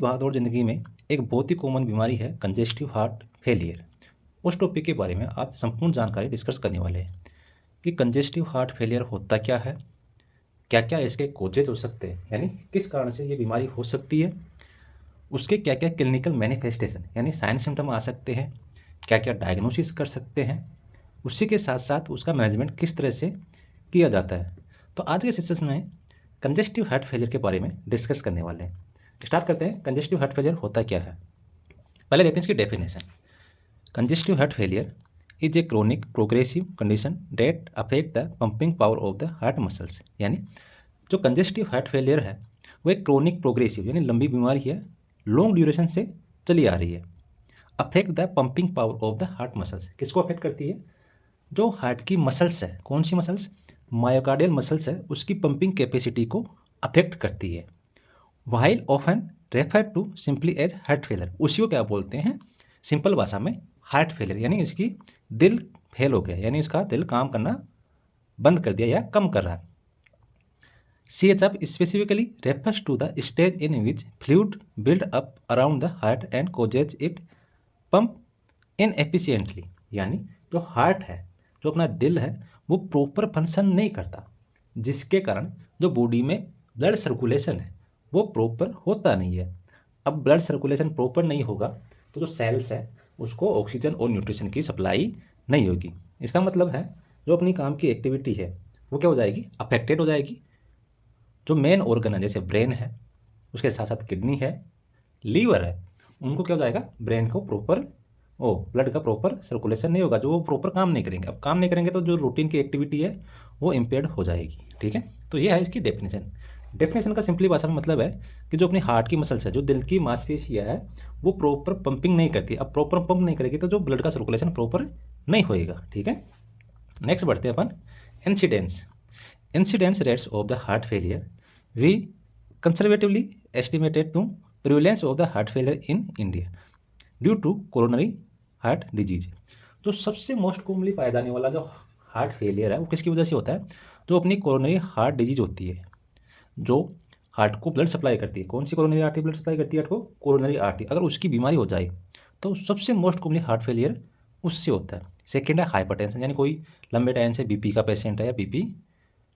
भागदौड़ ज़िंदगी में एक बहुत ही कॉमन बीमारी है कंजेस्टिव हार्ट फेलियर। उस टॉपिक के बारे में आज संपूर्ण जानकारी डिस्कस करने वाले हैं कि कंजेस्टिव हार्ट फेलियर होता क्या है, क्या क्या इसके कोजेज हो सकते हैं, यानी किस कारण से ये बीमारी हो सकती है, उसके क्या क्या क्लिनिकल मैनिफेस्टेशन यानी साइन सिम्टम आ सकते हैं, क्या क्या डायग्नोसिस कर सकते हैं, उसी के साथ साथ उसका मैनेजमेंट किस तरह से किया जाता है। तो आज के सेशन में कंजेस्टिव हार्ट फेलियर के बारे में डिस्कस करने वाले हैं। स्टार्ट करते हैं, कंजेस्टिव हार्ट फेलियर होता क्या है। पहले देखते हैं इसकी definition. Congestive heart failure is a chronic progressive condition date affect the pumping power of the heart muscles. यानी जो कंजेस्टिव हार्ट फेलियर है वो एक क्रोनिक प्रोग्रेसिव यानी लंबी बीमारी है, लॉन्ग ड्यूरेशन से चली आ रही है। Affect the pumping power of the heart muscles किसको अफेक्ट करती है? जो हार्ट की मसल्स है, कौन सी मसल्स? मायोकार्डियल मसल्स है, उसकी पंपिंग कैपेसिटी को अफेक्ट करती है। While often refer to simply as heart failure, उसी को क्या बोलते हैं सिंपल भाषा में? Heart failure. यानी इसकी दिल फेल हो गया, यानी इसका दिल काम करना बंद कर दिया या कम कर रहा है। CHF specifically refers to the stage in which fluid build up around the heart and causes it pump inefficiently। यानी जो हार्ट है, जो अपना दिल है, वो प्रॉपर फंक्शन नहीं करता, जिसके कारण जो बॉडी में ब्लड सर्कुलेशन है वो प्रॉपर होता नहीं है। अब ब्लड सर्कुलेशन प्रॉपर नहीं होगा तो जो सेल्स है उसको ऑक्सीजन और न्यूट्रिशन की सप्लाई नहीं होगी। इसका मतलब है जो अपनी काम की एक्टिविटी है वो क्या हो जाएगी? अफेक्टेड हो जाएगी। जो मेन ऑर्गन है जैसे ब्रेन है, उसके साथ साथ किडनी है, लीवर है, उनको क्या हो जाएगा? ब्रेन को प्रॉपर ब्लड का प्रॉपर सर्कुलेशन नहीं होगा, जो वो प्रॉपर काम नहीं करेंगे। अब काम नहीं करेंगे तो जो रूटीन की एक्टिविटी है वो इम्पेयर्ड हो जाएगी। ठीक है, तो ये है इसकी डेफिनेशन। डेफिनेशन का सिंपली भाषा में मतलब है कि जो अपनी हार्ट की मसल्स है, जो दिल की मांसपेशियाँ है, वो प्रॉपर पंपिंग नहीं करती। अब प्रॉपर पंप नहीं करेगी तो जो ब्लड का सर्कुलेशन प्रॉपर नहीं होएगा। ठीक है, नेक्स्ट बढ़ते हैं अपन incidence. Incidence rates of the heart failure, we conservatively estimated the prevalence of the heart failure in India due to coronary heart disease। जो सबसे मोस्ट कॉमनली पाया जाने वाला जो हार्ट फेलियर है वो किसकी वजह से होता है? जो अपनी कोरोनरी हार्ट डिजीज होती है, जो हार्ट को ब्लड सप्लाई करती है। कौन सी कोरोनरी आर्टरी ब्लड सप्लाई करती है हार्ट को? Coronary artery. अगर उसकी बीमारी हो जाए तो सबसे मोस्ट कॉमनली हार्ट फेलियर उससे होता है। सेकेंड है हाइपरटेंशन, यानी कोई लंबे टाइम से बीपी का पेशेंट है या बीपी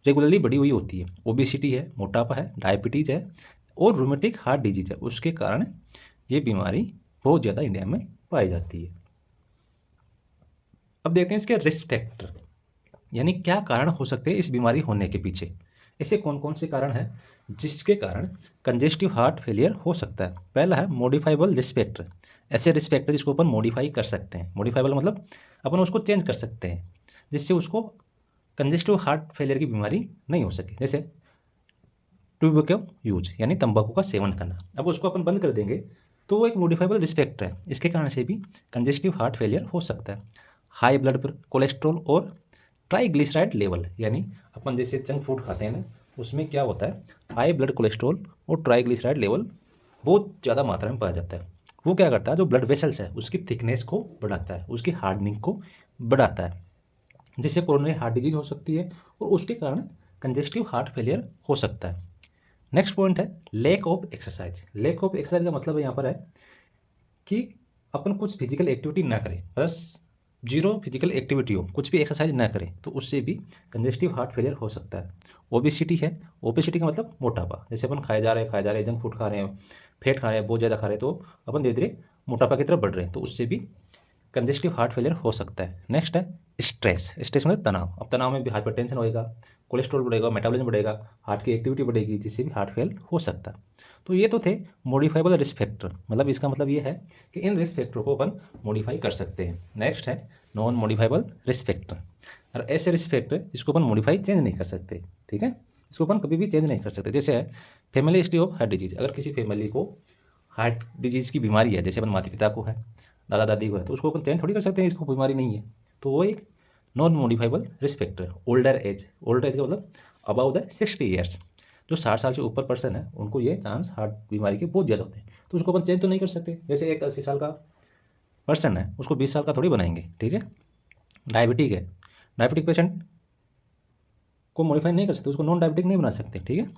रेगुलरली बढ़ी हुई होती है। ओबेसिटी है, मोटापा है, डायबिटीज़ है और रूमेटिक हार्ट डिजीज है, उसके कारण ये बीमारी बहुत ज़्यादा इंडिया में पाई जाती है। अब देखते हैं इसके रिस्क फैक्टर, यानी क्या कारण हो सकते हैं इस बीमारी होने के पीछे। ऐसे कौन कौन से कारण हैं जिसके कारण कंजेस्टिव हार्ट फेलियर हो सकता है? पहला है मॉडिफाइबल रिस्क फैक्टर। ऐसे रिस्क फैक्टर जिसको अपन मॉडिफाई कर सकते हैं। मॉडिफाइबल मतलब अपन उसको चेंज कर सकते हैं जिससे उसको कंजेस्टिव हार्ट फेलियर की बीमारी नहीं हो सके। जैसे टोबैको यूज यानी तंबाकू का सेवन करना, अब उसको अपन बंद कर देंगे तो वो एक मॉडिफाइबल रिस्क फैक्टर है, इसके कारण से भी कंजेस्टिव हार्ट फेलियर हो सकता है। हाई ब्लड कोलेस्ट्रॉल और ट्राइग्लिसराइड लेवल, यानी अपन जैसे जंक फूड खाते हैं ना, उसमें क्या होता है? हाई ब्लड कोलेस्ट्रॉल और ट्राइग्लिसराइड लेवल बहुत ज़्यादा मात्रा में पाया जाता है। वो क्या करता है? जो ब्लड वेसल्स है उसकी थिकनेस को बढ़ाता है, उसकी हार्डनिंग को बढ़ाता है, जिससे कोरोनरी हार्ट डिजीज हो सकती है और उसके कारण कंजेस्टिव हार्ट फेलियर हो सकता है। नेक्स्ट पॉइंट है lack of exercise. Lack of exercise का मतलब यहाँ पर है कि अपन कुछ फिजिकल एक्टिविटी ना करें, बस जीरो फिजिकल एक्टिविटी हो, कुछ भी एक्सरसाइज ना करें, तो उससे भी कंजेस्टिव हार्ट फेलियर हो सकता है। ओबेसिटी है, ओबेसिटी का मतलब मोटापा, जैसे अपन खाए जा रहे हैं जंक फूड खा रहे हैं, फैट खा रहे हैं, बहुत ज़्यादा खा रहे हैं, तो अपन धीरे धीरे मोटापा की तरफ बढ़ रहे हैं, तो उससे भी कंजेस्टिव हार्ट फेलियर हो सकता है। नेक्स्ट है स्ट्रेस। स्ट्रेस मतलब तनाव। अब तनाव में भी हाइपरटेंशन होएगा, कोलेस्ट्रॉल बढ़ेगा, मेटाबॉलिज्म बढ़ेगा, हार्ट की एक्टिविटी बढ़ेगी, जिससे भी हार्ट फेल हो सकता है। तो ये तो थे मॉडिफाइबल रिस्क फैक्टर, मतलब इसका मतलब ये है कि इन रिस्क फैक्टर को अपन मॉडिफाई कर सकते हैं। नेक्स्ट है नॉन मॉडिफाइबल रिस्क फैक्टर, और ऐसे रिस्क फैक्टर जिसको अपन मॉडिफाई चेंज नहीं कर सकते। ठीक है, इसको अपन कभी भी चेंज नहीं कर सकते। जैसे है family history of heart disease. अगर किसी फैमिली को हार्ट डिजीज़ की बीमारी है, जैसे अपन माता पिता को है, दादा दादी को है, तो उसको अपन चेंज थोड़ी कर सकते हैं, इसको बीमारी नहीं है, तो वो एक नॉन मॉडिफाइबल रिस्क फैक्टर है। ओल्डर एज, ओल्डर एज का मतलब अबाउ द 60 ईयर्स, जो 60 साल से ऊपर पर्सन है उनको ये चांस हार्ट बीमारी के बहुत ज़्यादा होते हैं, तो उसको अपन चेंज तो नहीं कर सकते। जैसे एक 80 साल का पर्सन है, उसको 20 साल का थोड़ी बनाएंगे। ठीक है, डायबिटिक है, डायबिटिक पेशेंट को मॉडिफाई नहीं कर सकते, उसको नॉन डायबिटिक नहीं बना सकते। ठीक है,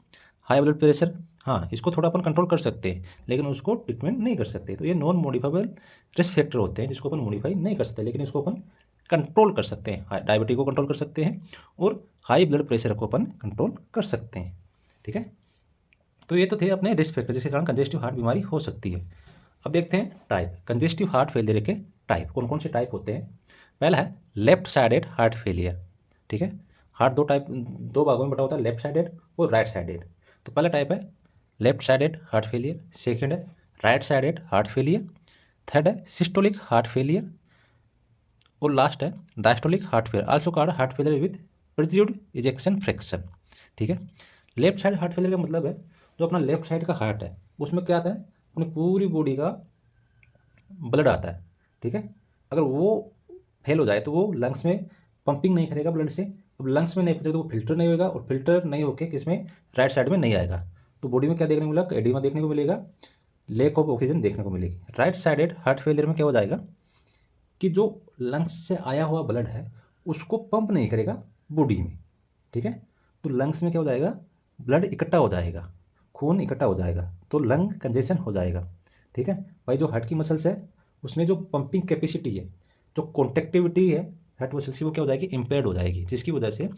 हाई ब्लड प्रेशर, हाँ, इसको थोड़ा अपन कंट्रोल कर सकते हैं, लेकिन उसको ट्रीटमेंट नहीं कर सकते। तो ये नॉन मॉडिफाइबल रिस्क फैक्टर होते हैं जिसको अपन मॉडिफाई नहीं कर सकते, लेकिन इसको अपन कंट्रोल कर सकते हैं। डायबिटीज को कंट्रोल कर सकते हैं और हाई ब्लड प्रेशर को अपन कंट्रोल कर सकते हैं। ठीक है, तो ये तो थे अपने रिस्क फैक्टर जिसके कारण कंजेस्टिव हार्ट बीमारी हो सकती है। अब देखते हैं टाइप, कंजेस्टिव हार्ट फेलियर के टाइप कौन कौन से टाइप होते हैं। पहला है लेफ्ट साइडेड हार्ट फेलियर। ठीक है, हार्ट दो भागों में बटा होता है, लेफ्ट साइडेड और राइट साइडेड। तो पहला टाइप है left sided heart failure, second है right sided heart failure, third है सिस्टोलिक हार्ट फेलियर और लास्ट है diastolic heart failure, also called heart failure with preserved ejection fraction. ठीक है, लेफ्ट साइड हार्ट फेलियर का मतलब है जो अपना लेफ्ट साइड का हार्ट है उसमें क्या आता है, अपनी पूरी बॉडी का ब्लड आता है। ठीक है, अगर वो फेल हो जाए तो वो लंग्स में पंपिंग नहीं करेगा ब्लड से। अब लंग्स में नहीं पहुंचेगा तो वो फिल्टर नहीं होगा, और फिल्टर नहीं होकर किसमें, राइट साइड में नहीं आएगा। तो बॉडी में क्या देखने को मिलेगा, एडिमा देखने को मिलेगा, लैक ऑफ ऑक्सीजन देखने को मिलेगी। राइट साइडेड हार्ट फेलियर में क्या हो जाएगा कि जो लंग्स से आया हुआ ब्लड है उसको पंप नहीं करेगा बॉडी में। ठीक है, तो लंग्स में क्या हो जाएगा, ब्लड इकट्ठा हो जाएगा, खून इकट्ठा हो जाएगा, तो लंग कंजेशन हो जाएगा। ठीक है भाई, जो हार्ट की मसल्स है उसमें जो पंपिंग कैपेसिटी है, जो कॉन्ट्रेक्टिविटी है हार्ट मसल्स की, वो क्या हो जाएगी, इम्पेयर्ड हो जाएगी, जिसकी वजह से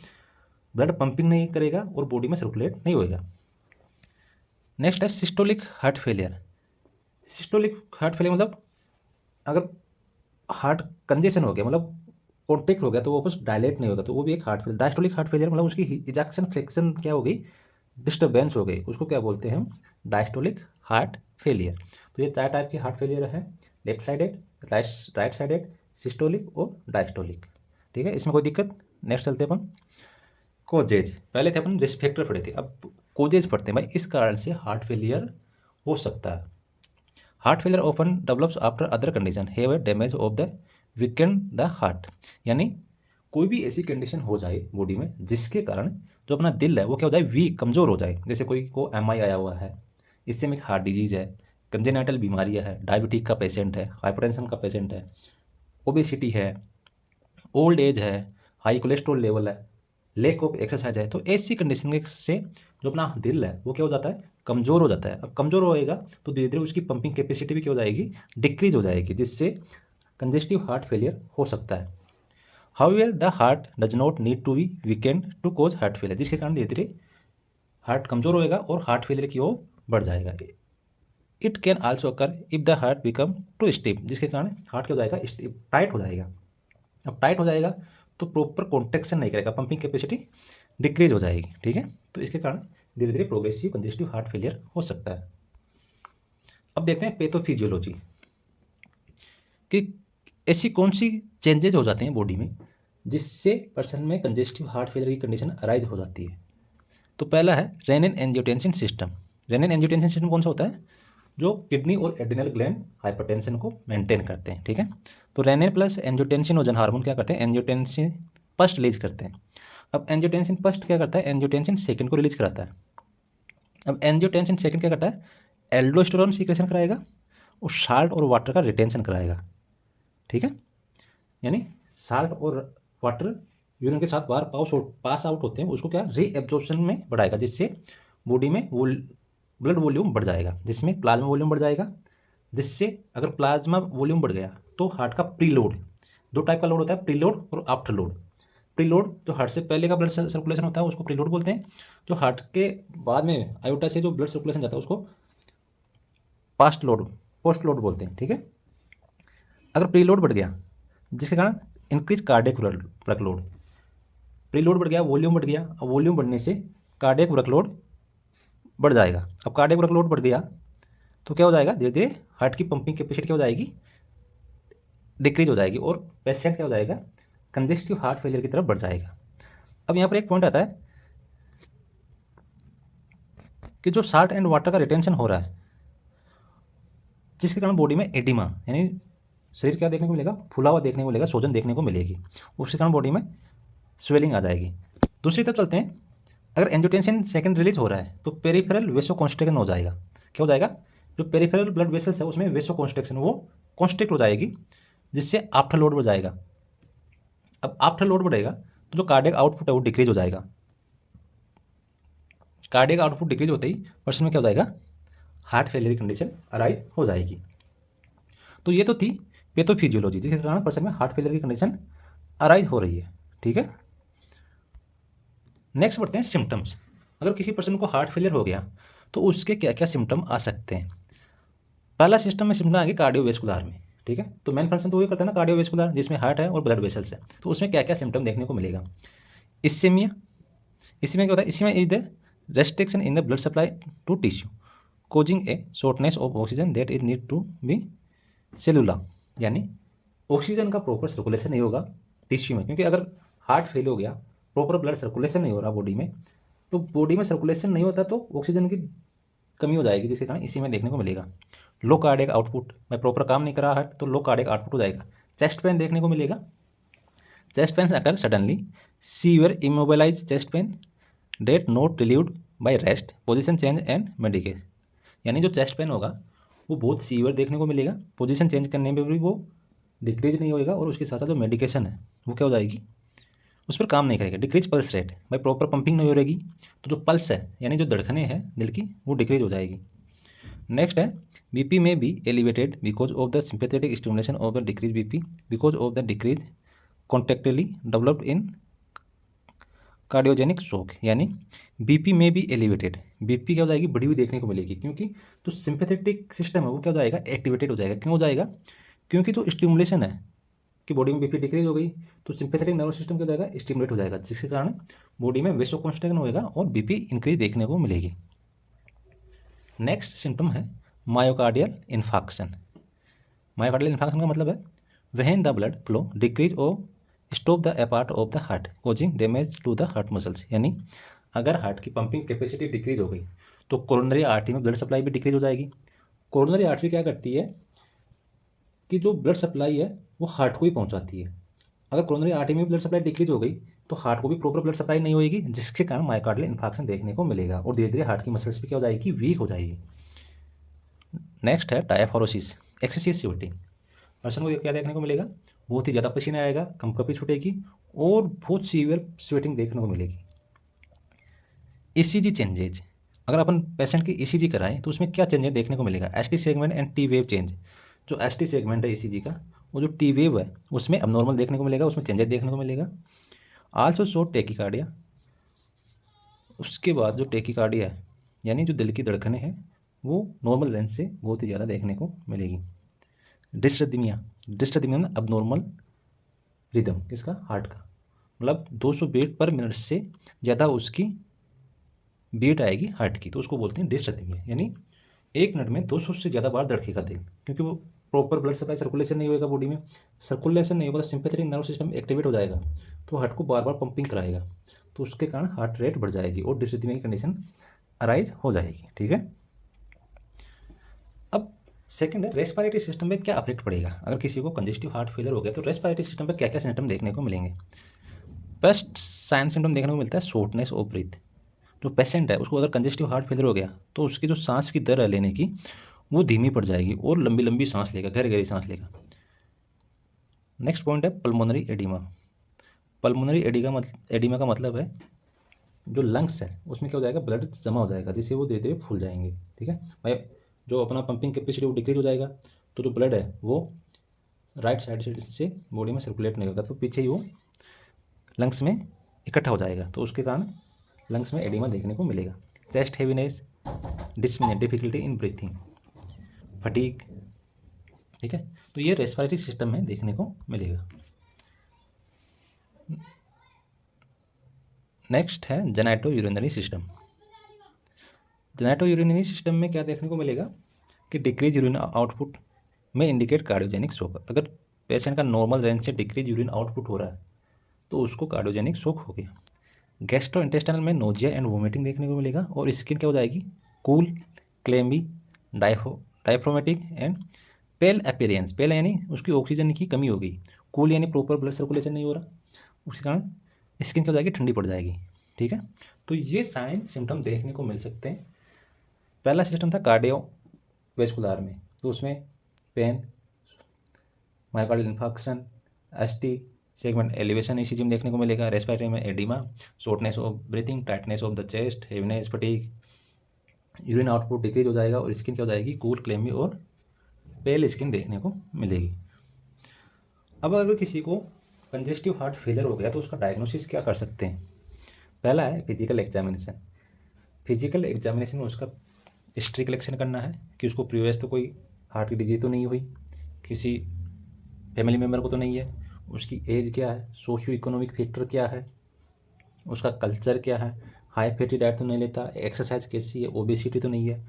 ब्लड पंपिंग नहीं करेगा और बॉडी में सर्कुलेट नहीं होएगा। नेक्स्ट है systolic heart failure. Systolic heart failure मतलब अगर हार्ट कंजेशन हो गया, मतलब कॉन्टेक्ट हो गया, तो वो वापस डायलेट नहीं होगा, तो वो भी एक heart failure. Diastolic heart failure मतलब उसकी इजेक्शन फ्रैक्शन क्या हो गई, डिस्टर्बेंस हो गई, उसको क्या बोलते हैं हम, डायस्टोलिक हार्ट फेलियर। तो ये चार टाइप के हार्ट फेलियर है, left sided, right sided, systolic और डायस्टोलिक। ठीक है, इसमें कोई दिक्कत। नेक्स्ट चलते हैं अपन कोजेज। पहले थे अपन रिस्क फैक्टर पढ़े थे, अब कोजेज पढ़ते हैं भाई, इस कारण से हार्ट फेलियर हो सकता है। Heart failure often develops after other condition have a damage of the Weeknd the heart. यानी कोई भी ऐसी कंडीशन हो जाए बॉडी में जिसके कारण जो अपना दिल है वो क्या हो जाए, वीक, कमज़ोर हो जाए। जैसे कोई को एमआई आया हुआ है, इससे में हार्ट डिजीज है, कंजेनाइटल बीमारियां है, डायबिटीज का पेशेंट है, हाइपरटेंशन का पेशेंट है, ओबेसिटी है, ओल्ड एज है, हाई कोलेस्ट्रॉल लेवल है, लैक ऑफ एक्सरसाइज है, तो ऐसी कंडीशन से जो अपना दिल है वो क्या हो जाता है, कमज़ोर हो जाता है। अब कमज़ोर होएगा तो धीरे धीरे उसकी पंपिंग कैपेसिटी भी क्या हो जाएगी, डिक्रीज हो जाएगी, जिससे कंजेस्टिव हार्ट फेलियर हो सकता है। However the heart does not need to be weakened to cause heart failure, जिसके कारण धीरे धीरे हार्ट कमज़ोर होएगा और हार्ट फेलियर की ओर बढ़ जाएगा। It can also occur if the heart become too stiff, जिसके कारण हार्ट क्या हो जाएगा, टाइट हो जाएगा। अब टाइट हो जाएगा तो प्रॉपर कॉन्ट्रेक्शन नहीं करेगा, पंपिंग कैपेसिटी डिक्रीज हो जाएगी। ठीक है, तो इसके कारण धीरे धीरे प्रोग्रेसिव कंजेस्टिव हार्ट फेलियर हो सकता है। अब देखते हैं पैथोफिजियोलॉजी कि ऐसी कौन सी चेंजेज हो जाते हैं बॉडी में जिससे पर्सन में कंजेस्टिव हार्ट फेलियर की कंडीशन अराइज हो जाती है। तो पहला है renin angiotensin system. Renin angiotensin system कौन सा होता है, जो किडनी और एड्रिनल ग्लैंड हाइपरटेंशन को मेंटेन करते हैं। ठीक है, तो रेनिन प्लस एंजियोटेंसिन हार्मोन क्या करते हैं, एंजियोटेंसिन फर्स्ट रिलीज करते हैं। अब एंजियोटेंसिन फर्स्ट क्या करता है, एंजियोटेंसिन सेकंड को रिलीज कराता है। अब एंजियोटेंसिन सेकंड क्या करता है, एल्डोस्टेरोन सीक्रेशन कराएगा और साल्ट और वाटर का रिटेंशन कराएगा। ठीक है, यानी साल्ट और वाटर यूरिन के साथ बाहर पास आउट होते हैं, उसको क्या रीएब्जॉर्प्शन में बढ़ाएगा, जिससे बॉडी में ब्लड वॉल्यूम बढ़ जाएगा, जिसमें प्लाज्मा वॉल्यूम बढ़ जाएगा। जिससे अगर प्लाज्मा वॉल्यूम बढ़ गया तो हार्ट का प्री लोड, दो टाइप का लोड होता है, प्री लोड और आफ्टर लोड। प्री लोड जो हार्ट से पहले का ब्लड सर्कुलेशन होता है उसको प्री लोड बोलते हैं, जो हार्ट के बाद में आयोटा से जो ब्लड सर्कुलेशन जाता है उसको पोस्ट लोड बोलते हैं। ठीक है, अगर प्री लोड बढ़ गया जिसके कारण increase cardiac workload, pre load बढ़ गया, वॉल्यूम बढ़ गया, अब वॉल्यूम बढ़ने से कार्डियक वर्कलोड बढ़ जाएगा। अब कार्डियक वर्कलोड बढ़ गया तो क्या हो जाएगा, धीरे धीरे हार्ट की पंपिंग कैपेसिटी क्या हो जाएगी, डिक्रीज हो जाएगी, और पेशेंट क्या हो जाएगा, कंजेस्टिव हार्ट फेलियर की तरफ बढ़ जाएगा। अब यहाँ पर एक पॉइंट आता है कि जो साल्ट एंड वाटर का रिटेंशन हो रहा है जिसके कारण बॉडी में एडिमा, यानी शरीर क्या देखने को मिलेगा, फूला हुआ देखने को मिलेगा, सोजन देखने को मिलेगी, उसके कारण बॉडी में स्वेलिंग आ जाएगी। दूसरी तरफ चलते हैं, अगर एंजियोटेंसिन सेकंड रिलीज हो रहा है तो पेरिफेरल वेसो कॉन्स्ट्रिक्शन हो जाएगा। क्या हो जाएगा, जो पेरिफेरल ब्लड वेसल्स है उसमें वेसो कॉन्स्ट्रिक्शन वो कॉन्स्ट्रिक्ट हो जाएगी, जिससे आफ्टर लोड बढ़ जाएगा। अब आफ्टर लोड बढ़ेगा तो जो कार्डियक आउटपुट है वो डिक्रीज हो जाएगा। कार्डियक आउटपुट डिक्रीज होते ही पर्सन में क्या हो जाएगा, हार्ट फेलियर की कंडीशन अराइज हो जाएगी। तो ये तो थी पैथोफिजियोलॉजी, जिसके कारण पर्सन में हार्ट फेलियर की कंडीशन अराइज हो रही है। ठीक है, नेक्स्ट बढ़ते हैं सिम्टम्स। अगर किसी पर्सन को हार्ट फेलियर हो गया तो उसके क्या क्या सिम्टम आ सकते हैं। पहला सिस्टम में सिम्टम आएंगे कार्डियोवेस्कुलर में। ठीक है, तो मेन फंक्शन तो वही करता है ना कार्डियोवेस्कुलर, जिसमें हार्ट है और ब्लड वेसल्स है। तो उसमें क्या क्या सिम्टम देखने को मिलेगा। इस्केमिया, इसमें क्या होता है, इसमें is the restriction in the blood supply to tissue causing a shortness of oxygen that is need to be cellular, यानी ऑक्सीजन का प्रॉपर सर्कुलेशन नहीं होगा टिश्यू में, क्योंकि अगर हार्ट फेल हो गया, प्रॉपर ब्लड सर्कुलेशन नहीं हो रहा बॉडी में, तो बॉडी में सर्कुलेशन नहीं होता तो ऑक्सीजन की कमी हो जाएगी, जिसके कारण इसी में देखने को मिलेगा। लो कार्डियक आउटपुट, मैं प्रॉपर काम नहीं कर रहा हार्ट तो लो कार्डियक आउटपुट हो जाएगा। चेस्ट पेन देखने को मिलेगा, chest pain occur suddenly, severe immobilize chest pain that not relieved by rest position change and medication, यानी जो चेस्ट पेन होगा वो बहुत सीवियर देखने को मिलेगा, पोजीशन चेंज करने में भी वो डिक्रीज नहीं होएगा, और उसके साथ साथ जो मेडिकेशन है वो क्या हो जाएगी, उस पर काम नहीं करेगा। डिक्रीज पल्स रेट, भाई प्रॉपर पंपिंग नहीं हो रहेगी तो जो पल्स है यानी जो धड़कनें हैं दिल की वो डिक्रीज हो जाएगी। नेक्स्ट है बीपी में be elevated because of the sympathetic stimulation of the decrease BP because of the decrease contractility developed in cardiogenic shock, यानी बीपी में भी एलिवेटेड, बीपी क्या हो जाएगी, बढ़ी हुई देखने को मिलेगी, क्योंकि जो सिंपैथेटिक सिस्टम है वो क्या हो जाएगा, एक्टिवेटेड हो जाएगा। क्यों हो जाएगा, क्योंकि जो स्टिमुलेशन है कि बॉडी में बीपी डिक्रीज हो गई तो सिंपैथेटिक नर्वस सिस्टम क्या हो जाएगा, स्टिमुलेट हो जाएगा, जिसके कारण बॉडी में वेसो कॉन्स्ट्रिक्शन होएगा और बीपी इंक्रीज देखने को मिलेगी। नेक्स्ट सिम्टम है मायोकार्डियल इन्फाक्शन। मायोकार्डियल इन्फाक्शन का मतलब है when the blood flow decrease और stop the a part of the heart causing damage to the heart muscles, यानी अगर हार्ट की पंपिंग कैपेसिटी डिक्रीज हो गई तो कोरोनरी आर्टरी में ब्लड सप्लाई भी डिक्रीज हो जाएगी। कोरोनरी आर्टरी क्या करती है कि जो ब्लड सप्लाई है वो हार्ट को ही पहुंचाती है। अगर कोरोनरी आर्टरी में ब्लड सप्लाई डिक्रीज हो गई तो हार्ट को भी प्रॉपर ब्लड सप्लाई नहीं होगी, जिसके कारण मायोकार्डियल इन्फाक्शन देखने को मिलेगा और धीरे धीरे हार्ट की मसल्स भी क्या हो जाएगी, वीक हो जाएगी। नेक्स्ट है डायफोरोसिस, एक्सेसिव स्वेटिंग। पर्सन को क्या देखने को मिलेगा, बहुत ही ज़्यादा पसीना आएगा, कंपकपी छूटेगी और बहुत सीवियर स्वेटिंग देखने को मिलेगी। ईसीजी चेंजेज, अगर अपन पेशेंट की ईसीजी कराएं तो उसमें क्या चेंजेस देखने को मिलेगा, ST segment and T wave change. जो एसटी सेगमेंट है ईसीजी का, वो जो टी वेव है उसमें अबनॉर्मल देखने को मिलेगा, उसमें चेंजेस देखने को मिलेगा। आल्सो शो टेकिकार्डिया, उसके बाद जो टेकिकार्डिया है यानी जो दिल की धड़कनें हैं वो नॉर्मल रेंज से बहुत ही ज़्यादा देखने को मिलेगी। डिस्ट्रदिमिया, डिस्ट्रदिमिया में अबनॉर्मल रिदम किसका, हार्ट का, मतलब 200 बीट पर मिनट से ज़्यादा उसकी बीट आएगी हार्ट की, तो उसको बोलते हैं डिस्ट्रदिमिया, यानी 1 मिनट में 200 से ज़्यादा बार धड़केगा दिल, क्योंकि वो प्रॉपर ब्लड सप्लाई सर्कुलेशन नहीं होगा बॉडी में, सर्कुलेशन नहीं होगा तो सिंपैथेटिक नर्व सिस्टम एक्टिवेट हो जाएगा तो हार्ट को बार बार पंपिंग कराएगा, तो उसके कारण हार्ट रेट बढ़ जाएगी और डिस्ट्रदिमिया की कंडीशन अराइज हो जाएगी। ठीक है, अब सेकंड है रेस्पिरेटरी सिस्टम में क्या अफेक्ट पड़ेगा। अगर किसी को कंजेस्टिव हार्ट फेलियर हो गया तो रेस्पिरेटरी सिस्टम पर क्या क्या सिम्टम देखने को मिलेंगे। फर्स्ट साइन सिम्टम देखने को मिलता है शॉर्टनेस ऑफ ब्रीथ। जो पेशेंट है उसको अगर कंजेस्टिव हार्ट फेलियर हो गया तो उसकी जो सांस की दर है लेने की वो धीमी पड़ जाएगी और लंबी लंबी सांस लेगा, गहरी गहरी सांस लेगा। नेक्स्ट पॉइंट है पल्मोनरी एडिमा। पल्मोनरी एडिमा का मतलब है जो लंग्स है उसमें क्या हो जाएगा, ब्लड जमा हो जाएगा जिससे वो धीरे धीरे फूल जाएंगे। ठीक है भाई, जो अपना पंपिंग कैपेसिटी वो डिक्रीज हो जाएगा तो जो ब्लड है वो राइट साइड से बॉडी में सर्कुलेट नहीं होगा तो पीछे ही वो लंग्स में इकट्ठा हो जाएगा, तो उसके कारण लंग्स में एडिमा देखने को मिलेगा। Chest heaviness, dyspnoea, difficulty in breathing, fatigue. ठीक है, तो ये रेस्पिरेटरी सिस्टम में देखने को मिलेगा। नेक्स्ट है genitourinary system. Genitourinary system में क्या देखने को मिलेगा कि डिक्रीज यूरिन आउटपुट में इंडिकेट कार्डियोजेनिक शॉक। अगर पेशेंट का नॉर्मल रेंज से डिक्रीज यूरिन आउटपुट हो रहा है तो उसको कार्डियोजेनिक शॉक हो गया। गैस्ट्रो इंटेस्टाइनल में नोजिया एंड वोमिटिंग देखने को मिलेगा और स्किन क्या हो जाएगी, cool, clammy, diaphoretic and pale appearance. Pale यानी उसकी ऑक्सीजन की कमी हो गई, कूल यानी प्रॉपर ब्लड सर्कुलेशन नहीं हो रहा, उसके कारण स्किन क्या हो जाएगी, ठंडी पड़ जाएगी। ठीक है, तो ये साइन सिम्टम देखने को मिल सकते हैं। पहला सिस्टम था कार्डियो वेस्कुलर में, तो उसमें pain, myocardial infarction, ST, segment elevation ECG में देखने को मिलेगा। रेस्पिरेटरी में oedema, shortness of breathing, tightness of the chest, heaviness, fatigue, urine output decrease हो जाएगा और स्किन क्या हो जाएगी, कूल, क्लेमी और पेल स्किन देखने को मिलेगी। अब अगर किसी को कंजेस्टिव हार्ट फेलियर हो गया तो उसका डायग्नोसिस क्या कर सकते हैं। पहला है फिजिकल एग्जामिनेशन। फिजिकल एग्जामिनेशन में उसका हिस्ट्री कलेक्शन करना है कि उसको प्रीवियस तो कोई हार्ट की डिजीज तो नहीं हुई, किसी फैमिली मेम्बर को तो नहीं है, उसकी एज क्या है, सोशियो इकोनॉमिक फैक्टर क्या है, उसका कल्चर क्या है, हाई फैटी डाइट तो नहीं लेता, एक्सरसाइज कैसी है, ओबेसिटी तो नहीं है,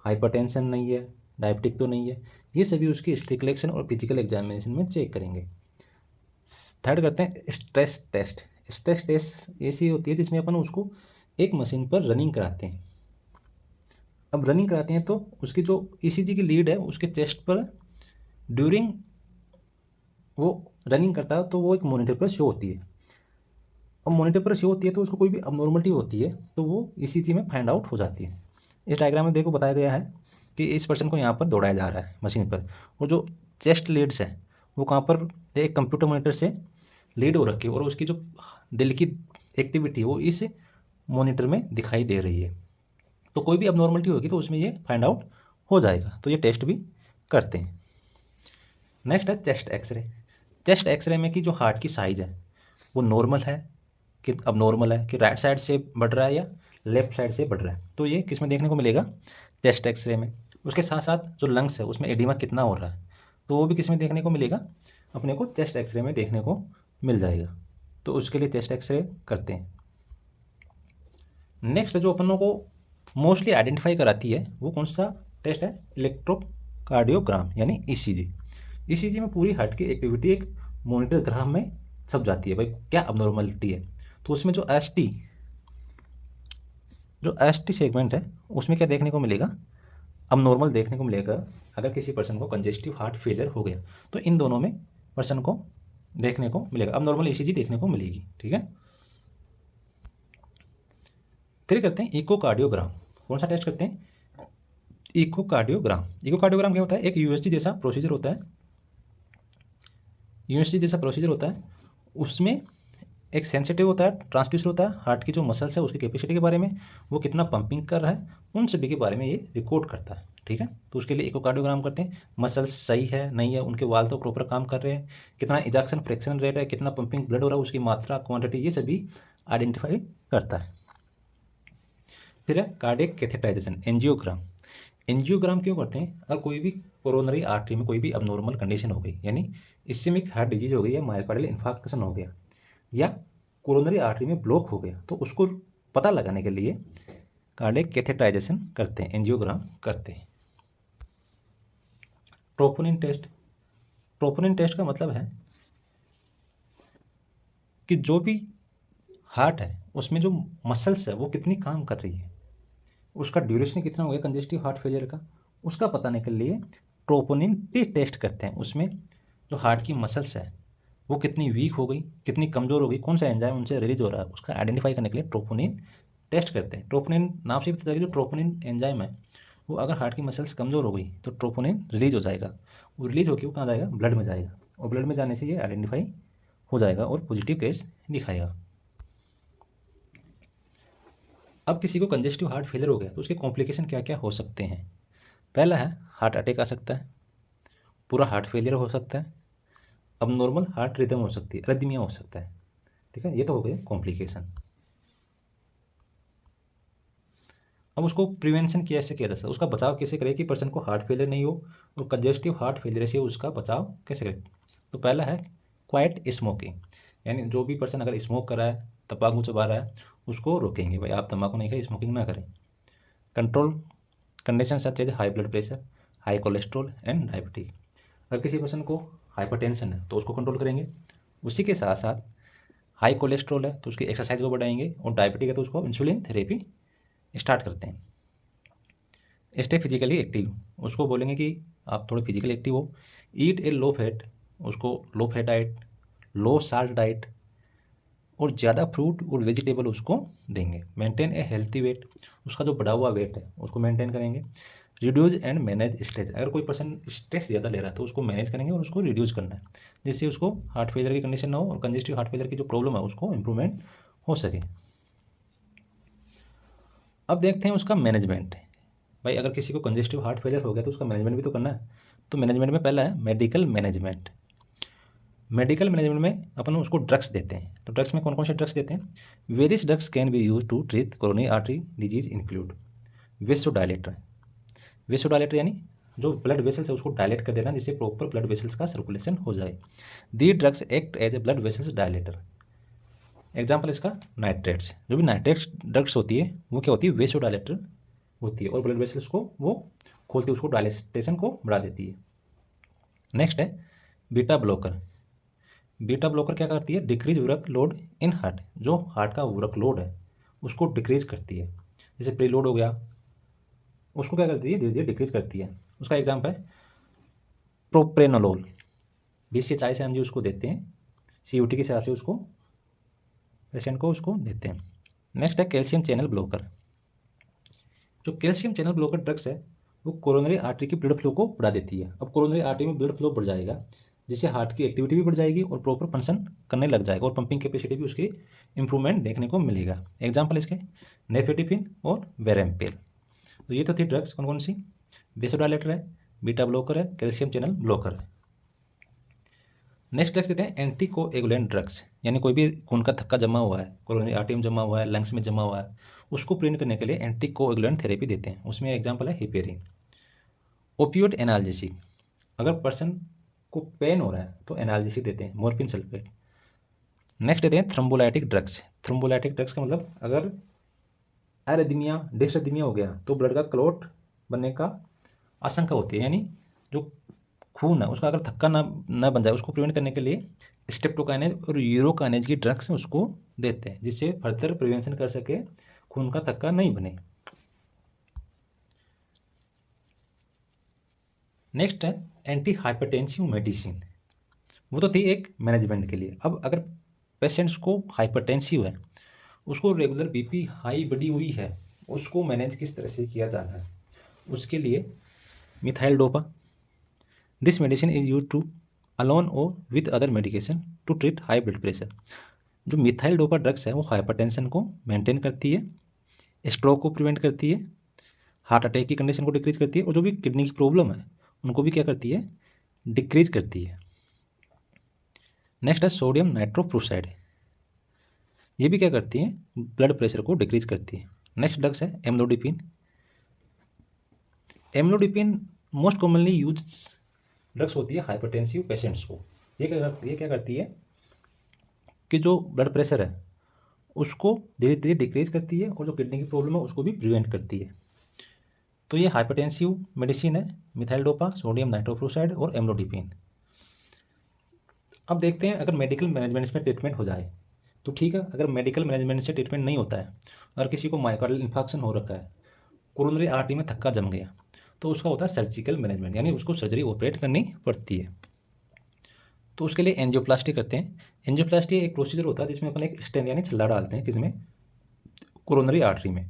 हाइपरटेंशन नहीं है, डायबिटिक तो नहीं है। ये सभी उसकी हिस्ट्री कलेक्शन और फिजिकल एग्जामिनेशन में चेक करेंगे। थर्ड करते हैं स्ट्रेस टेस्ट। स्ट्रेस टेस्ट ऐसी होती है जिसमें अपन उसको एक मशीन पर रनिंग कराते हैं। अब रनिंग कराते हैं तो उसकी जो ईसीजी की लीड है उसके चेस्ट पर ड्यूरिंग वो रनिंग करता है तो वो एक मॉनिटर पर शो होती है। अब मॉनिटर पर शो होती है तो उसको कोई भी अबनॉर्मलिटी होती है तो वो ईसीजी में फाइंड आउट हो जाती है। इस डायग्राम में देखो बताया गया है कि इस पर्सन को यहाँ पर दौड़ाया जा रहा है मशीन पर, और जो चेस्ट लीड्स है वो कहाँ पर एक कंप्यूटर मॉनिटर से लीड हो रखी है और उसकी जो दिल की एक्टिविटी है वो इस मॉनिटर में दिखाई दे रही है। तो कोई भी अबनॉर्मलिटी होगी तो उसमें ये फाइंड आउट हो जाएगा, तो ये टेस्ट भी करते हैं। नेक्स्ट है चेस्ट एक्सरे। चेस्ट एक्सरे में कि जो हार्ट की साइज़ है वो नॉर्मल है कि अबनॉर्मल है, कि राइट साइड से बढ़ रहा है या लेफ्ट साइड से बढ़ रहा है, तो ये किस में देखने को मिलेगा, चेस्ट एक्सरे में। उसके साथ साथ जो लंग्स है उसमें एडिमा कितना हो रहा है तो वो भी किस में देखने को मिलेगा, अपने को चेस्ट एक्सरे में देखने को मिल जाएगा। तो उसके लिए चेस्ट एक्सरे करते हैं। नेक्स्ट जो अपनों को मोस्टली आइडेंटिफाई कराती है वो कौन सा टेस्ट है, इलेक्ट्रोकार्डियोग्राम यानी ईसीजी। ईसीजी में पूरी हार्ट की एक्टिविटी एक मॉनिटर ग्राफ में छप जाती है, भाई क्या अबनॉर्मलिटी है। तो उसमें जो एस टी सेगमेंट है उसमें क्या देखने को मिलेगा, अबनॉर्मल देखने को मिलेगा। अगर किसी पर्सन को कंजेस्टिव हार्ट फेलियर हो गया तो इन दोनों में पर्सन को देखने को मिलेगा, अबनॉर्मल ईसीजी देखने को मिलेगी। ठीक है, फिर करते हैं इकोकार्डियोग्राम। कौन सा टेस्ट करते हैं, इकोकार्डियोग्राम। इकोकार्डियोग्राम क्या होता है, एक यूएसजी जैसा प्रोसीजर होता है। यूएसजी जैसा प्रोसीजर होता है, उसमें एक सेंसिटिव होता है, ट्रांसड्यूसर होता है, हार्ट की जो मसल्स है उसकी कैपेसिटी के बारे में, वो कितना पंपिंग कर रहा है, उन सभी के बारे में ये रिकॉर्ड करता है। ठीक है, तो उसके लिए इकोकार्डियोग्राम करते हैं, मसल्स सही है नहीं है, उनके वाल तो प्रॉपर काम कर रहे हैं, कितना इजेक्शन फ्रैक्शन रेट है, कितना पंपिंग ब्लड हो रहा है, उसकी मात्रा, क्वांटिटी, ये सभी आइडेंटिफाई करता है। फिर है कार्डियक कैथेटराइजेशन, एंजियोग्राम। एंजियोग्राम क्यों करते हैं, अगर कोई भी कोरोनरी आर्टरी में कोई भी अबनॉर्मल कंडीशन हो गई, यानी इस्केमिक हार्ट डिजीज हो गई या मायोकार्डियल इन्फार्क्शन हो गया या कोरोनरी आर्टरी में ब्लॉक हो गया, तो उसको पता लगाने के लिए कार्डियक कैथेटराइजेशन करते हैं, एंजियोग्राम करते हैं। Troponin test. ट्रोपोनिन टेस्ट का मतलब है कि जो भी हार्ट है उसमें जो मसल्स है वो कितनी काम कर रही है, उसका ड्यूरेशन कितना हो गया कंजेस्टिव हार्ट फेलियर का, उसका बताने के लिए ट्रोपोनिन टेस्ट करते हैं। उसमें जो हार्ट की मसल्स है वो कितनी वीक हो गई, कितनी कमज़ोर हो गई, कौन सा एंजाइम उनसे रिलीज हो रहा है, उसका आइडेंटिफाई करने के लिए ट्रोपोनिन टेस्ट करते हैं। ट्रोपोनिन नाम से भी पता चलेगा, जो ट्रोपोनिन एंजाइम है वो अगर हार्ट की मसल्स कमज़ोर हो गई तो ट्रोपोनिन रिलीज हो जाएगा, वो रिलीज होकर वो कहाँ जाएगा, ब्लड में जाएगा, और ब्लड में जाने से ये आइडेंटिफाई हो जाएगा और पॉजिटिव केस दिखाएगा। अब किसी को कंजेस्टिव हार्ट फेलियर हो गया तो उसके कॉम्प्लिकेशन क्या क्या हो सकते हैं। पहला है हार्ट अटैक आ सकता है, पूरा हार्ट फेलियर हो सकता है, अब नॉर्मल हार्ट रिदम हो सकती है, अरिदमिया हो सकता है। ठीक है, ये तो हो गए कॉम्प्लिकेशन। अब उसको प्रिवेंशन कैसे किया जा सकता है, उसका बचाव कैसे करें कि पर्सन को हार्ट फेलियर नहीं हो, और कंजेस्टिव हार्ट फेलियर से उसका बचाव कैसे करें। तो पहला है क्वाइट स्मोकिंग, यानी जो भी पर्सन अगर स्मोक कर रहा है, तंबाकू चबा रहा है, उसको रोकेंगे, भाई आप तंबाकू नहीं खाए, स्मोकिंग ना करें। कंट्रोल कंडीशन सच है high blood pressure, high cholesterol and diabetes. अगर किसी पर्सन को हाइपरटेंशन है तो उसको कंट्रोल करेंगे, उसी के साथ साथ हाई कोलेस्ट्रॉल है तो उसकी एक्सरसाइज को बढ़ाएंगे, और डायबिटिक है तो उसको इंसुलिन थेरेपी स्टार्ट करते हैं। स्टे फिजिकली एक्टिव, उसको बोलेंगे कि आप थोड़े फिजिकली एक्टिव हो। ईट ए लो फैट, उसको लो फैट डाइट, लो साल्ट डाइट और ज़्यादा फ्रूट और वेजिटेबल उसको देंगे। मेंटेन ए हेल्थी वेट, उसका जो बढ़ा हुआ वेट है उसको मेंटेन करेंगे। Reduce and manage stress. अगर कोई पर्सन स्ट्रेस ज़्यादा ले रहा है तो उसको मैनेज करेंगे और उसको रिड्यूस करना है, जिससे उसको हार्ट फेलियर की कंडीशन ना हो और कंजेस्टिव हार्ट फेलियर की जो प्रॉब्लम है उसको इम्प्रूवमेंट हो सके। अब देखते हैं उसका मैनेजमेंट। भाई अगर किसी को कंजेस्टिव हार्ट फेलियर हो गया तो उसका मैनेजमेंट भी तो करना है। तो मैनेजमेंट में पहला है मेडिकल मैनेजमेंट। मेडिकल मैनेजमेंट में अपन उसको ड्रग्स देते हैं। तो ड्रग्स में कौन कौन से ड्रग्स देते हैं? Various drugs can be use to treat coronary artery disease include vasodilator. Vasodilator यानी जो ब्लड वेसल्स है उसको डायलेट कर देना, जिससे प्रॉपर ब्लड वेसल्स का सर्कुलेशन हो जाए। The drugs act as a blood vessels dilator. Example इसका नाइट्रेट्स। जो भी नाइट्रेट्स ड्रग्स होती है वो क्या होती है? वेसोडाइलेटर होती है और ब्लड वेसल्स को वो खोलती है, उसको डायलेटेशन को बढ़ा देती है। नेक्स्ट है बीटा ब्लॉकर। बीटा ब्लॉकर क्या करती है? Decrease work load in heart. जो हार्ट का वर्क लोड है उसको डिक्रीज करती है। जैसे प्री लोड हो गया उसको क्या करती है? धीरे धीरे डिक्रीज करती है। उसका एग्जाम्पल है प्रोप्रेनोलोल। 20 से 40 mg उसको देते हैं, CUT के हिसाब से उसको पेशेंट को उसको देते हैं। नेक्स्ट है कैल्शियम चैनल ब्लॉकर। जो कैल्शियम चैनल ब्लॉकर ड्रग्स है वो कोरोनरी आर्टरी की ब्लड फ्लो को बढ़ा देती है। अब कोरोनरी आर्टरी में ब्लड फ्लो बढ़ जाएगा जिससे हार्ट की एक्टिविटी भी बढ़ जाएगी और प्रॉपर फंक्शन करने लग जाएगा और पंपिंग कैपेसिटी भी उसकी इंप्रूवमेंट देखने को मिलेगा। एग्जाम्पल इसके नेफेटिफिन और वेरेम्पेल। तो ये तो थी ड्रग्स कौन कौन सी? वेसोडाइलेटर है, बीटा ब्लॉकर है, कैल्शियम चैनल ब्लॉकर है। नेक्स्ट ड्रग्स देते हैं एंटी कोएगुलेंट ड्रग्स। यानी कोई भी खून का थक्का जमा हुआ है, कोरोनरी आर्टरी में जमा हुआ है, लंग्स में जमा हुआ है, उसको प्रिवेंट करने के लिए एंटी कोएगुलेंट थेरेपी देते हैं। उसमें एग्जाम्पल है हिपेरिन। Opioid analgesic. अगर पर्सन को पेन हो रहा है तो एनाल्जेसिक देते हैं, मॉर्फिन सल्फेट। नेक्स्ट देते हैं थ्रोम्बोलाइटिक ड्रग्स। थ्रोम्बोलाइटिक ड्रग्स का मतलब अगर एरिथमिया डिसरिथमिया हो गया तो ब्लड का क्लॉट बनने का आशंका होती है। यानी जो खून है उसका अगर थक्का ना बन जाए उसको प्रिवेंट करने के लिए स्टेप्टोकाइनेज और यूरोकाइनेज की ड्रग्स उसको देते हैं, जिससे फर्दर प्रिवेंशन कर सके, खून का थक्का नहीं बने। नेक्स्ट है एंटी हाइपरटेंसिव मेडिसिन। वो तो थी एक मैनेजमेंट के लिए। अब अगर पेशेंट्स को हाइपरटेंसिव है, उसको रेगुलर बीपी हाई बढ़ी हुई है, उसको मैनेज किस तरह से किया जाना है? उसके लिए methyldopa. This medicine is use to alone और with other medication to treat high blood pressure. जो मिथाइल डोपा ड्रग्स है वो हाइपरटेंशन को मेंटेन करती है, स्ट्रोक को प्रिवेंट करती है, हार्ट अटैक की कंडीशन को डिक्रीज करती है और जो भी किडनी की प्रॉब्लम है उनको भी क्या करती है? डिक्रीज करती है। नेक्स्ट है सोडियम नाइट्रोप्रोसाइड। ये भी क्या करती है? ब्लड प्रेशर को डिक्रीज करती है। नेक्स्ट ड्रग्स है amlodipine. Amlodipine most commonly use drugs होती है हाइपरटेंसिव पेशेंट्स को। ये क्या करती है कि जो ब्लड प्रेशर है उसको धीरे धीरे डिक्रीज करती है और जो किडनी की प्रॉब्लम है उसको भी प्रिवेंट करती है। तो ये हाइपरटेंसिव मेडिसिन है, मिथाइल डोपा, सोडियम नाइट्रोप्रोसाइड और एम्लोडिपिन। अब देखते हैं अगर मेडिकल मैनेजमेंट में ट्रीटमेंट हो जाए तो ठीक है। अगर मेडिकल मैनेजमेंट से ट्रीटमेंट नहीं होता है, अगर किसी को माइकार्डियल इन्फेक्शन हो रखा है, कोरोनरी आर्टरी में थक्का जम गया, तो उसका होता है सर्जिकल मैनेजमेंट, यानी उसको सर्जरी ऑपरेट करनी पड़ती है। तो उसके लिए एंजियोप्लास्टी करते हैं। एंजियोप्लास्टी एक प्रोसीजर होता है जिसमें अपन एक स्टेंट यानी छल्ला डालते हैं किसमें? कोरोनरी आर्टरी में।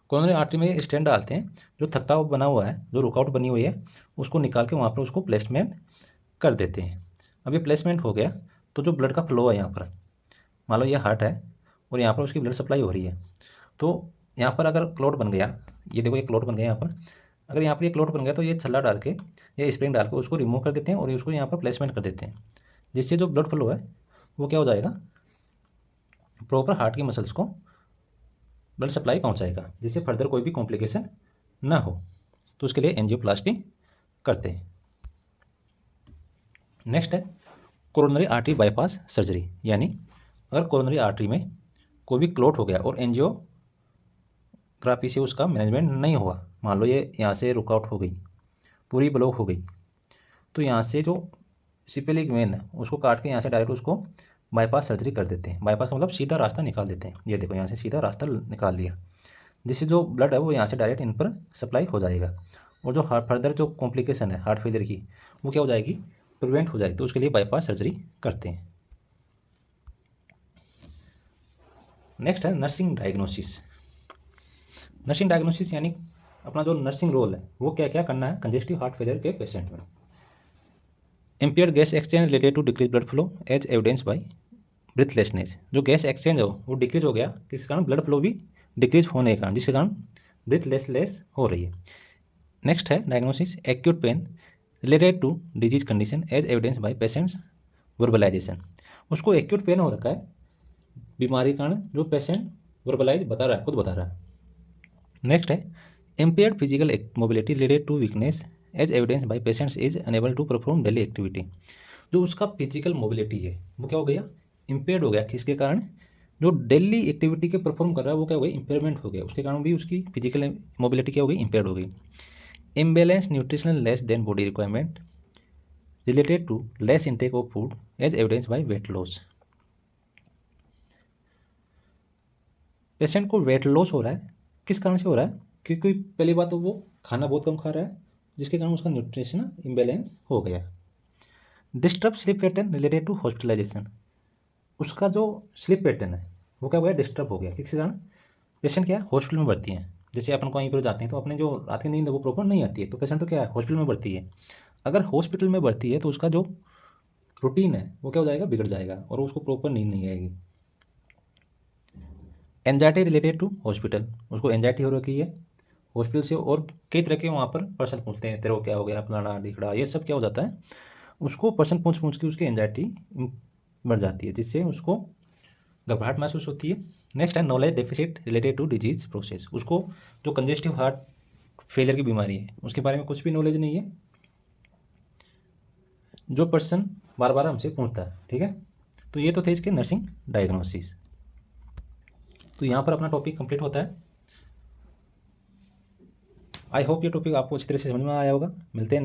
कोरोनरी आर्टरी में स्टेंट डालते हैं, जो थक्का बना हुआ है, जो रुकावट बनी हुई है, उसको निकाल के वहाँ पर उसको प्लेसमेंट कर देते हैं। अब ये प्लेसमेंट हो गया तो जो ब्लड का फ्लो है यहाँ पर, मान लो ये हार्ट है और यहाँ पर उसकी ब्लड सप्लाई हो रही है, तो यहाँ पर अगर क्लॉट बन गया, ये देखो ये क्लॉट बन गया यहाँ पर, अगर यहाँ पर ये क्लॉट बन गया तो ये छल्ला डाल के या स्प्रिंग डाल के उसको रिमूव कर देते हैं और उसको यहाँ पर प्लेसमेंट कर देते हैं, जिससे जो ब्लड फ्लो है वो क्या हो जाएगा? प्रॉपर हार्ट की मसल्स को ब्लड सप्लाई पहुँचाएगा, जिससे फर्दर कोई भी कॉम्प्लिकेशन ना हो। तो उसके लिए एंजियोप्लास्टी करते हैं। नेक्स्ट है कोरोनरी आर्टरी बाईपास सर्जरी। यानी अगर कोरोनरी आर्टरी में कोई भी क्लॉट हो गया और एंजियोग्राफी से उसका मैनेजमेंट नहीं हुआ, मान लो ये यहाँ से रुकआउट हो गई, पूरी ब्लॉक हो गई, तो यहाँ से जो सिपेलिक वेन है उसको काट के यहाँ से डायरेक्ट उसको बाईपास सर्जरी कर देते हैं। बाईपास का मतलब सीधा रास्ता निकाल देते हैं। ये देखो यहाँ से सीधा रास्ता निकाल दिया, जिससे जो ब्लड है वो यहाँ से डायरेक्ट इन पर सप्लाई हो जाएगा और जो फर्दर जो कॉम्प्लिकेशन है हार्ट फेलियर की वो क्या हो जाएगी? प्रिवेंट हो जाएगी। तो उसके लिए बाईपास सर्जरी करते हैं। नेक्स्ट है नर्सिंग डायग्नोसिस। नर्सिंग डायग्नोसिस यानी अपना जो नर्सिंग रोल है वो क्या क्या करना है कंजेस्टिव हार्ट फेलियर के पेशेंट में। Impaired gas exchange related to decrease blood flow as evidence by breathlessness. जो गैस एक्सचेंज है वो डिक्रीज हो गया, किस कारण? ब्लड फ्लो भी डिक्रीज होने के कारण, जिसके कारण ब्रीथलेसनेस हो रही है। नेक्स्ट है diagnosis acute pain related to disease condition as evidence by patient's verbalization. उसको एक्यूट पेन हो रखा है बीमारी के कारण, जो पेशेंट वर्बलाइज बता रहा है, खुद बता रहा है। नेक्स्ट है impaired physical mobility related to weakness as evidence by patients is unable to perform daily activity. जो उसका फिजिकल मोबिलिटी है वो क्या हो गया? इम्पेयर्ड हो गया, किसके कारण? जो डेली एक्टिविटी के परफॉर्म कर रहा है वो क्या हो गया? इम्पेयरमेंट हो गया, उसके कारण भी उसकी फिजिकल मोबिलिटी क्या हो गई? इम्पेयर्ड हो गई। Imbalance nutritional less than body requirement related to less intake of food as evidence by weight loss. Patient को वेट लॉस हो रहा है, किस कारण से हो रहा है? क्योंकि पहली बात तो वो खाना बहुत कम खा रहा है, जिसके कारण उसका न्यूट्रिशन इम्बेलेंस हो गया। Disturb sleep pattern related to hospitalisation. उसका जो स्लीप पैटर्न है वो क्या हो गया? डिस्टर्ब हो गया, किसके कारण? पेशेंट क्या है? हॉस्पिटल में भर्ती है। जैसे अपन कहीं पर जाते हैं तो अपने जो रात की नींद है वो प्रॉपर नहीं आती है, तो पेशेंट तो क्या है? हॉस्पिटल में भर्ती है। अगर हॉस्पिटल में भर्ती है तो उसका जो रूटीन है वो क्या हो जाएगा? बिगड़ जाएगा और उसको प्रॉपर नींद नहीं आएगी। Anxiety related to hospital. उसको एंजाइटी हो रखी है हॉस्पिटल से, और कई तरह के वहाँ पर पर्सन पूछते हैं तेरे को क्या हो गया, फलाना ढिकड़ा, ये सब क्या हो जाता है? उसको पर्सन पूछ पूछ के उसकी एंजाइटी बढ़ जाती है, जिससे उसको घबराहट महसूस होती है। नेक्स्ट है knowledge deficit related to disease process. उसको जो कंजेस्टिव हार्ट फेलियर की बीमारी है उसके बारे में कुछ भी नॉलेज नहीं है, जो पर्सन बार बार हमसे पूछता है। ठीक है, तो ये तो थे इसके नर्सिंग डायग्नोसिस। तो यहाँ पर अपना टॉपिक कंप्लीट होता है। आई होप ये टॉपिक आपको अच्छी तरह से समझ में आया होगा। मिलते हैं